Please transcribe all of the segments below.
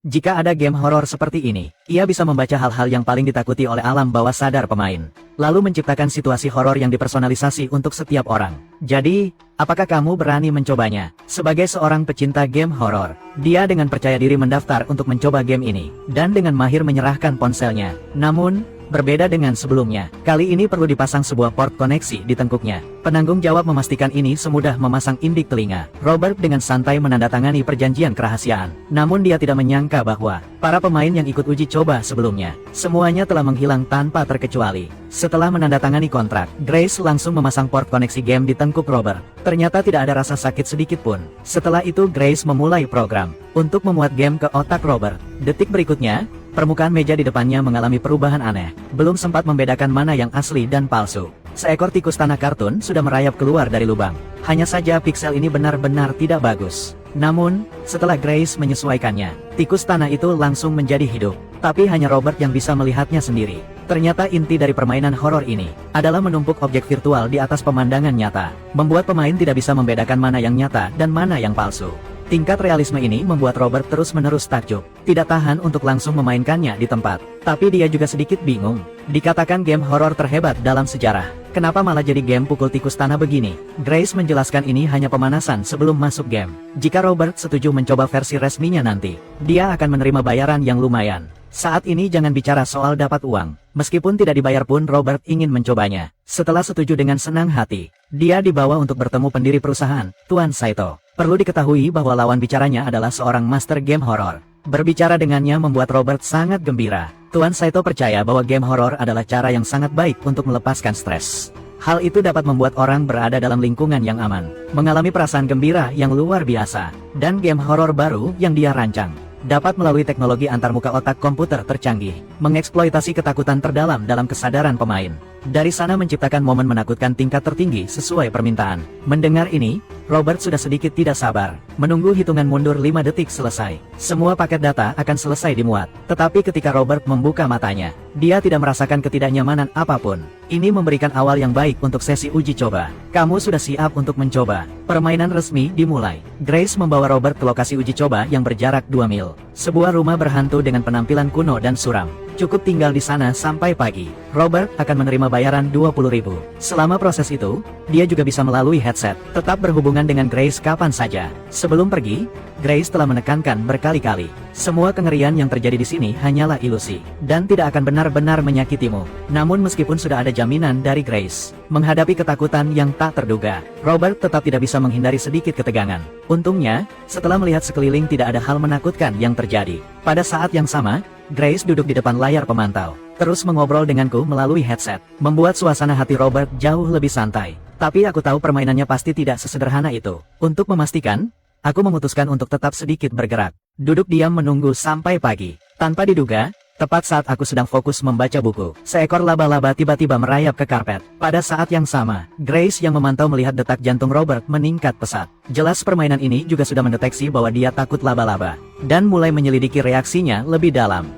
Jika ada game horor seperti ini, ia bisa membaca hal-hal yang paling ditakuti oleh alam bawah sadar pemain, lalu menciptakan situasi horor yang dipersonalisasi untuk setiap orang. Jadi, apakah kamu berani mencobanya? Sebagai seorang pecinta game horor, dia dengan percaya diri mendaftar untuk mencoba game ini, dan dengan mahir menyerahkan ponselnya. Namun, berbeda dengan sebelumnya, kali ini perlu dipasang sebuah port koneksi di tengkuknya. Penanggung jawab memastikan ini semudah memasang indik telinga. Robert dengan santai menandatangani perjanjian kerahasiaan. Namun dia tidak menyangka bahwa para pemain yang ikut uji coba sebelumnya, semuanya telah menghilang tanpa terkecuali. Setelah menandatangani kontrak, Grace langsung memasang port koneksi game di tengkuk Robert. Ternyata tidak ada rasa sakit sedikit pun. Setelah itu Grace memulai program untuk memuat game ke otak Robert. Detik berikutnya, permukaan meja di depannya mengalami perubahan aneh. Belum sempat membedakan mana yang asli dan palsu, seekor tikus tanah kartun sudah merayap keluar dari lubang. Hanya saja piksel ini benar-benar tidak bagus. Namun, setelah Grace menyesuaikannya, tikus tanah itu langsung menjadi hidup. Tapi hanya Robert yang bisa melihatnya sendiri. Ternyata inti dari permainan horor ini adalah menumpuk objek virtual di atas pemandangan nyata, membuat pemain tidak bisa membedakan mana yang nyata dan mana yang palsu. Tingkat realisme ini membuat Robert terus-menerus takjub, tidak tahan untuk langsung memainkannya di tempat. Tapi dia juga sedikit bingung. Dikatakan game horor terhebat dalam sejarah, kenapa malah jadi game pukul tikus tanah begini? Grace menjelaskan ini hanya pemanasan sebelum masuk game. Jika Robert setuju mencoba versi resminya nanti, dia akan menerima bayaran yang lumayan. Saat ini jangan bicara soal dapat uang. Meskipun tidak dibayar pun Robert ingin mencobanya. Setelah setuju dengan senang hati, dia dibawa untuk bertemu pendiri perusahaan, Tuan Saito. Perlu diketahui bahwa lawan bicaranya adalah seorang master game horor. Berbicara dengannya membuat Robert sangat gembira. Tuan Saito percaya bahwa game horor adalah cara yang sangat baik untuk melepaskan stres. Hal itu dapat membuat orang berada dalam lingkungan yang aman, mengalami perasaan gembira yang luar biasa, dan game horor baru yang dia rancang dapat melalui teknologi antarmuka otak komputer tercanggih, mengeksploitasi ketakutan terdalam dalam kesadaran pemain. Dari sana menciptakan momen menakutkan tingkat tertinggi sesuai permintaan. Mendengar ini, Robert sudah sedikit tidak sabar, menunggu hitungan mundur 5 detik selesai. Semua paket data akan selesai dimuat. Tetapi ketika Robert membuka matanya, dia tidak merasakan ketidaknyamanan apapun. Ini memberikan awal yang baik untuk sesi uji coba. Kamu sudah siap untuk mencoba. Permainan resmi dimulai. Grace membawa Robert ke lokasi uji coba yang berjarak 2 mil. Sebuah rumah berhantu dengan penampilan kuno dan suram. Cukup tinggal di sana sampai pagi. Robert akan menerima bayaran 20.000. Selama proses itu, dia juga bisa melalui headset, tetap berhubungan dengan Grace kapan saja. Sebelum pergi, Grace telah menekankan berkali-kali, semua kengerian yang terjadi di sini hanyalah ilusi, dan tidak akan benar-benar menyakitimu. Namun meskipun sudah ada jaminan dari Grace, menghadapi ketakutan yang tak terduga, Robert tetap tidak bisa menghindari sedikit ketegangan. Untungnya, setelah melihat sekeliling tidak ada hal menakutkan yang terjadi. Pada saat yang sama, Grace duduk di depan layar pemantau, terus mengobrol denganku melalui headset, membuat suasana hati Robert jauh lebih santai. Tapi aku tahu permainannya pasti tidak sesederhana itu. Untuk memastikan, aku memutuskan untuk tetap sedikit bergerak. Duduk diam menunggu sampai pagi. Tanpa diduga, tepat saat aku sedang fokus membaca buku, seekor laba-laba tiba-tiba merayap ke karpet. Pada saat yang sama, Grace yang memantau melihat detak jantung Robert meningkat pesat. Jelas permainan ini juga sudah mendeteksi bahwa dia takut laba-laba, dan mulai menyelidiki reaksinya lebih dalam.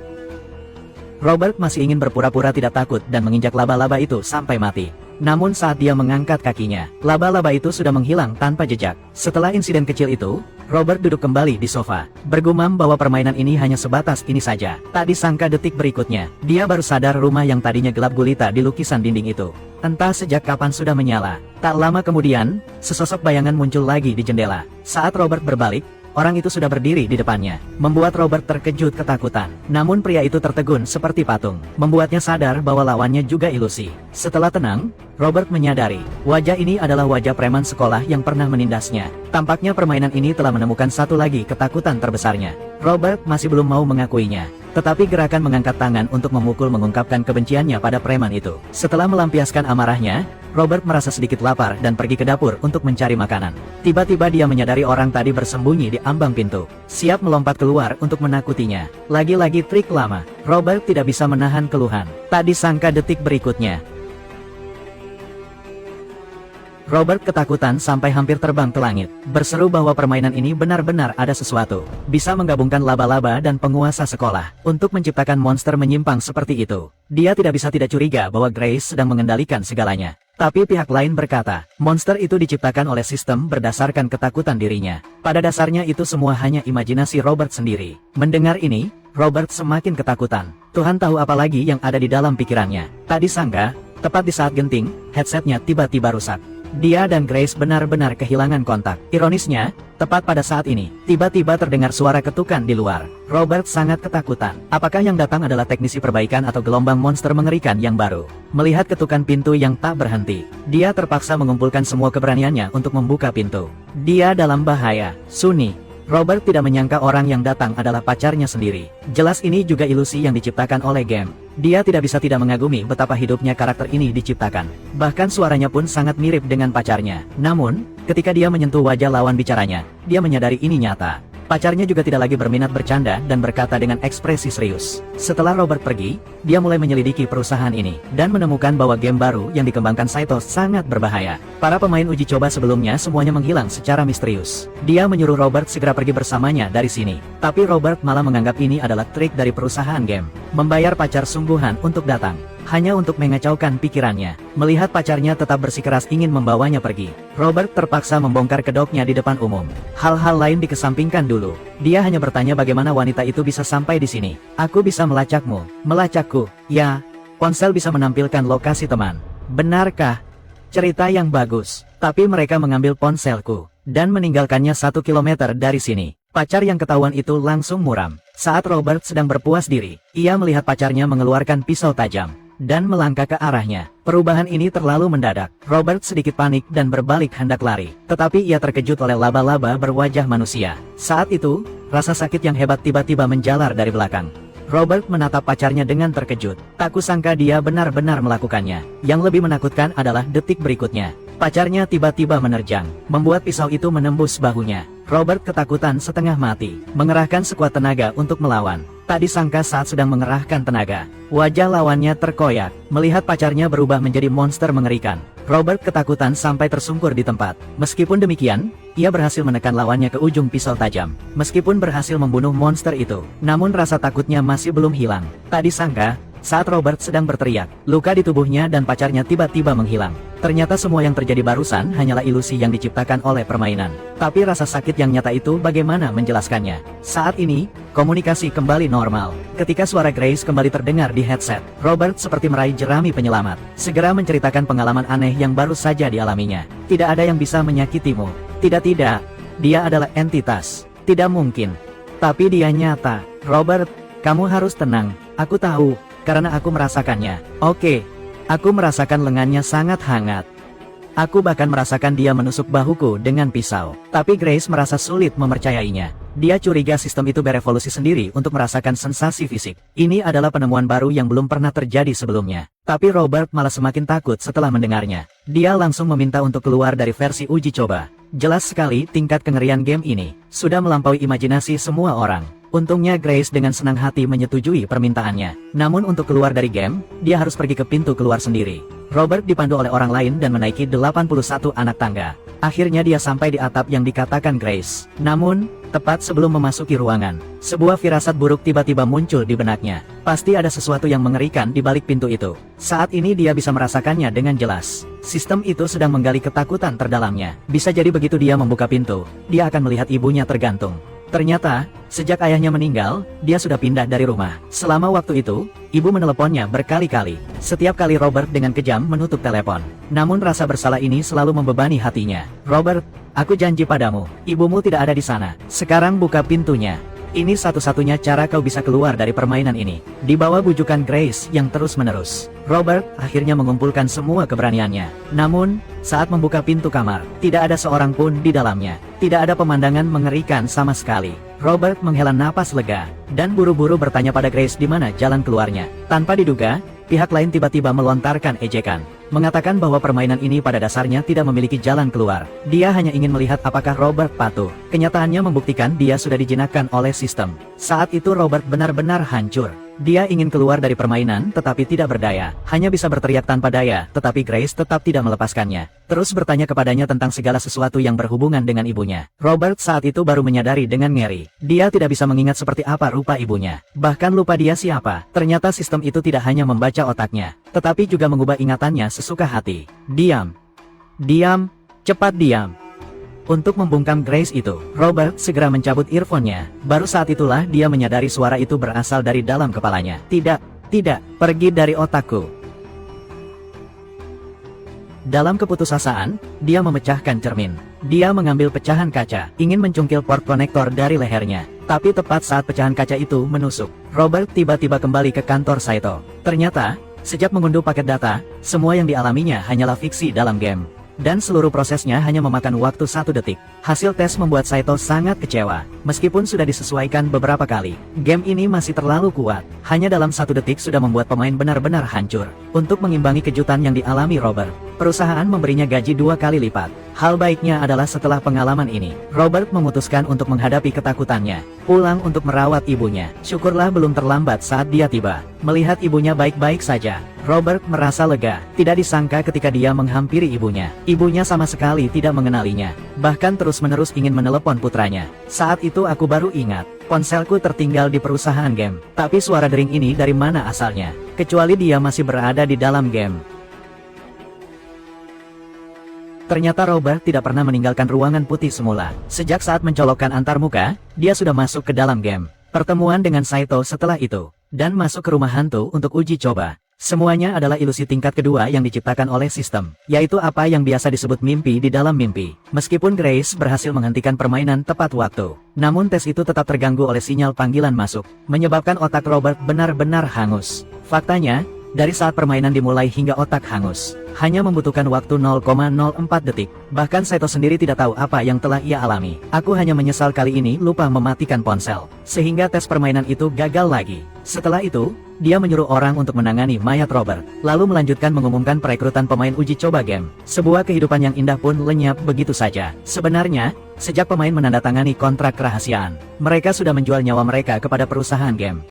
Robert masih ingin berpura-pura tidak takut dan menginjak laba-laba itu sampai mati. Namun saat dia mengangkat kakinya, laba-laba itu sudah menghilang tanpa jejak. Setelah insiden kecil itu, Robert duduk kembali di sofa, bergumam bahwa permainan ini hanya sebatas ini saja. Tak disangka detik berikutnya, dia baru sadar rumah yang tadinya gelap gulita di lukisan dinding itu entah sejak kapan sudah menyala. Tak lama kemudian, sesosok bayangan muncul lagi di jendela. Saat Robert berbalik, orang itu sudah berdiri di depannya, membuat Robert terkejut ketakutan. Namun pria itu tertegun seperti patung, membuatnya sadar bahwa lawannya juga ilusi. Setelah tenang, Robert menyadari, wajah ini adalah wajah preman sekolah yang pernah menindasnya. Tampaknya permainan ini telah menemukan satu lagi ketakutan terbesarnya. Robert masih belum mau mengakuinya, tetapi gerakan mengangkat tangan untuk memukul mengungkapkan kebenciannya pada preman itu. Setelah melampiaskan amarahnya, Robert merasa sedikit lapar dan pergi ke dapur untuk mencari makanan. Tiba-tiba dia menyadari orang tadi bersembunyi di ambang pintu, siap melompat keluar untuk menakutinya. Lagi-lagi trik lama, Robert tidak bisa menahan keluhan. Tak disangka detik berikutnya, Robert ketakutan sampai hampir terbang ke langit, berseru bahwa permainan ini benar-benar ada sesuatu. Bisa menggabungkan laba-laba dan penguasa sekolah untuk menciptakan monster menyimpang seperti itu. Dia tidak bisa tidak curiga bahwa Grace sedang mengendalikan segalanya. Tapi pihak lain berkata, monster itu diciptakan oleh sistem berdasarkan ketakutan dirinya. Pada dasarnya itu semua hanya imajinasi Robert sendiri. Mendengar ini, Robert semakin ketakutan. Tuhan tahu apa lagi yang ada di dalam pikirannya. Tak disangka, tepat di saat genting, headsetnya tiba-tiba rusak. Dia dan Grace benar-benar kehilangan kontak. Ironisnya, tepat pada saat ini, tiba-tiba terdengar suara ketukan di luar. Robert sangat ketakutan. Apakah yang datang adalah teknisi perbaikan atau gelombang monster mengerikan yang baru? Melihat ketukan pintu yang tak berhenti, dia terpaksa mengumpulkan semua keberaniannya untuk membuka pintu. Dia dalam bahaya. Sunny. Robert tidak menyangka orang yang datang adalah pacarnya sendiri. Jelas ini juga ilusi yang diciptakan oleh game. Dia tidak bisa tidak mengagumi betapa hidupnya karakter ini diciptakan. Bahkan suaranya pun sangat mirip dengan pacarnya. Namun, ketika dia menyentuh wajah lawan bicaranya, dia menyadari ini nyata. Pacarnya juga tidak lagi berminat bercanda dan berkata dengan ekspresi serius. Setelah Robert pergi, dia mulai menyelidiki perusahaan ini dan menemukan bahwa game baru yang dikembangkan Saito sangat berbahaya. Para pemain uji coba sebelumnya semuanya menghilang secara misterius. Dia menyuruh Robert segera pergi bersamanya dari sini. Tapi Robert malah menganggap ini adalah trik dari perusahaan game. Membayar pacar sungguhan untuk datang. Hanya untuk mengacaukan pikirannya. Melihat pacarnya tetap bersikeras ingin membawanya pergi, Robert terpaksa membongkar kedoknya di depan umum. Hal-hal lain dikesampingkan dulu. Dia hanya bertanya bagaimana wanita itu bisa sampai di sini. Aku bisa melacakmu. Melacakku? Ya, ponsel bisa menampilkan lokasi teman. Benarkah? Cerita yang bagus. Tapi mereka mengambil ponselku dan meninggalkannya 1 kilometer dari sini. Pacar yang ketahuan itu langsung muram. Saat Robert sedang berpuas diri, ia melihat pacarnya mengeluarkan pisau tajam dan melangkah ke arahnya. Perubahan ini terlalu mendadak. Robert sedikit panik dan berbalik hendak lari. Tetapi ia terkejut oleh laba-laba berwajah manusia. Saat itu, rasa sakit yang hebat tiba-tiba menjalar dari belakang. Robert menatap pacarnya dengan terkejut. Tak kusangka dia benar-benar melakukannya. Yang lebih menakutkan adalah detik berikutnya. Pacarnya tiba-tiba menerjang, membuat pisau itu menembus bahunya. Robert ketakutan setengah mati, mengerahkan sekuat tenaga untuk melawan. Tak disangka saat sedang mengerahkan tenaga, wajah lawannya terkoyak. Melihat pacarnya berubah menjadi monster mengerikan, Robert ketakutan sampai tersungkur di tempat. Meskipun demikian, ia berhasil menekan lawannya ke ujung pisau tajam. Meskipun berhasil membunuh monster itu, namun rasa takutnya masih belum hilang. Tak disangka, saat Robert sedang berteriak, luka di tubuhnya dan pacarnya tiba-tiba menghilang. Ternyata semua yang terjadi barusan hanyalah ilusi yang diciptakan oleh permainan. Tapi rasa sakit yang nyata itu bagaimana menjelaskannya? Saat ini, komunikasi kembali normal. Ketika suara Grace kembali terdengar di headset, Robert seperti meraih jerami penyelamat. Segera menceritakan pengalaman aneh yang baru saja dialaminya. Tidak ada yang bisa menyakitimu. Tidak, dia adalah entitas. Tidak mungkin. Tapi dia nyata. Robert, kamu harus tenang. Aku tahu. Karena aku merasakannya. Oke, aku merasakan lengannya sangat hangat. Aku bahkan merasakan dia menusuk bahuku dengan pisau. Tapi Grace merasa sulit mempercayainya. Dia curiga sistem itu berevolusi sendiri untuk merasakan sensasi fisik. Ini adalah penemuan baru yang belum pernah terjadi sebelumnya. Tapi Robert malah semakin takut setelah mendengarnya. Dia langsung meminta untuk keluar dari versi uji coba. Jelas sekali tingkat kengerian game ini sudah melampaui imajinasi semua orang. Untungnya Grace dengan senang hati menyetujui permintaannya. Namun untuk keluar dari game, dia harus pergi ke pintu keluar sendiri. Robert dipandu oleh orang lain dan menaiki 81 anak tangga. Akhirnya dia sampai di atap yang dikatakan Grace. Namun, tepat sebelum memasuki ruangan, sebuah firasat buruk tiba-tiba muncul di benaknya. Pasti ada sesuatu yang mengerikan di balik pintu itu. Saat ini dia bisa merasakannya dengan jelas. Sistem itu sedang menggali ketakutan terdalamnya. Bisa jadi begitu dia membuka pintu, dia akan melihat ibunya tergantung. Ternyata, sejak ayahnya meninggal, dia sudah pindah dari rumah. Selama waktu itu, ibu meneleponnya berkali-kali. Setiap kali Robert dengan kejam menutup telepon. Namun rasa bersalah ini selalu membebani hatinya. Robert, aku janji padamu, ibumu tidak ada di sana. Sekarang buka pintunya. Ini satu-satunya cara kau bisa keluar dari permainan ini. Di bawah bujukan Grace yang terus-menerus, Robert akhirnya mengumpulkan semua keberaniannya. Namun, saat membuka pintu kamar, tidak ada seorang pun di dalamnya. Tidak ada pemandangan mengerikan sama sekali. Robert menghela napas lega, dan buru-buru bertanya pada Grace di mana jalan keluarnya. Tanpa diduga, pihak lain tiba-tiba melontarkan ejekan. Mengatakan bahwa permainan ini pada dasarnya tidak memiliki jalan keluar. Dia hanya ingin melihat apakah Robert patuh. Kenyataannya membuktikan dia sudah dijinakkan oleh sistem. Saat itu Robert benar-benar hancur. Dia ingin keluar dari permainan tetapi tidak berdaya. Hanya bisa berteriak tanpa daya, tetapi Grace tetap tidak melepaskannya. Terus bertanya kepadanya tentang segala sesuatu yang berhubungan dengan ibunya. Robert saat itu baru menyadari dengan ngeri. Dia tidak bisa mengingat seperti apa rupa ibunya. Bahkan lupa dia siapa. Ternyata sistem itu tidak hanya membaca otaknya, tetapi juga mengubah ingatannya sesuka hati. Diam. Diam. Cepat diam. Untuk membungkam Grace itu, Robert segera mencabut earphone-nya. Baru saat itulah dia menyadari suara itu berasal dari dalam kepalanya. Tidak, tidak, pergi dari otakku. Dalam keputusasaan, dia memecahkan cermin. Dia mengambil pecahan kaca, ingin mencungkil port konektor dari lehernya. Tapi tepat saat pecahan kaca itu menusuk, Robert tiba-tiba kembali ke kantor Saito. Ternyata, sejak mengunduh paket data, semua yang dialaminya hanyalah fiksi dalam game. Dan seluruh prosesnya hanya memakan waktu 1 detik. Hasil tes membuat Saito sangat kecewa. Meskipun sudah disesuaikan beberapa kali, game ini masih terlalu kuat. Hanya dalam 1 detik sudah membuat pemain benar-benar hancur. Untuk mengimbangi kejutan yang dialami Robert, perusahaan memberinya gaji 2 kali lipat. Hal baiknya adalah setelah pengalaman ini, Robert memutuskan untuk menghadapi ketakutannya. Pulang untuk merawat ibunya. Syukurlah belum terlambat saat dia tiba. Melihat ibunya baik-baik saja, Robert merasa lega. Tidak disangka ketika dia menghampiri ibunya, ibunya sama sekali tidak mengenalinya. Bahkan terus-menerus ingin menelepon putranya. Saat itu aku baru ingat, ponselku tertinggal di perusahaan game. Tapi suara dering ini dari mana asalnya? Kecuali dia masih berada di dalam game. Ternyata Robert tidak pernah meninggalkan ruangan putih semula. Sejak saat mencolokkan antarmuka, dia sudah masuk ke dalam game. Pertemuan dengan Saito setelah itu, dan masuk ke rumah hantu untuk uji coba. Semuanya adalah ilusi tingkat kedua yang diciptakan oleh sistem, yaitu apa yang biasa disebut mimpi di dalam mimpi. Meskipun Grace berhasil menghentikan permainan tepat waktu, namun tes itu tetap terganggu oleh sinyal panggilan masuk, menyebabkan otak Robert benar-benar hangus. Faktanya, dari saat permainan dimulai hingga otak hangus, hanya membutuhkan waktu 0,04 detik. Bahkan Saito sendiri tidak tahu apa yang telah ia alami. Aku hanya menyesal kali ini lupa mematikan ponsel, sehingga tes permainan itu gagal lagi. Setelah itu, dia menyuruh orang untuk menangani mayat Robert, lalu melanjutkan mengumumkan perekrutan pemain uji coba game. Sebuah kehidupan yang indah pun lenyap begitu saja. Sebenarnya, sejak pemain menandatangani kontrak kerahasiaan, mereka sudah menjual nyawa mereka kepada perusahaan game.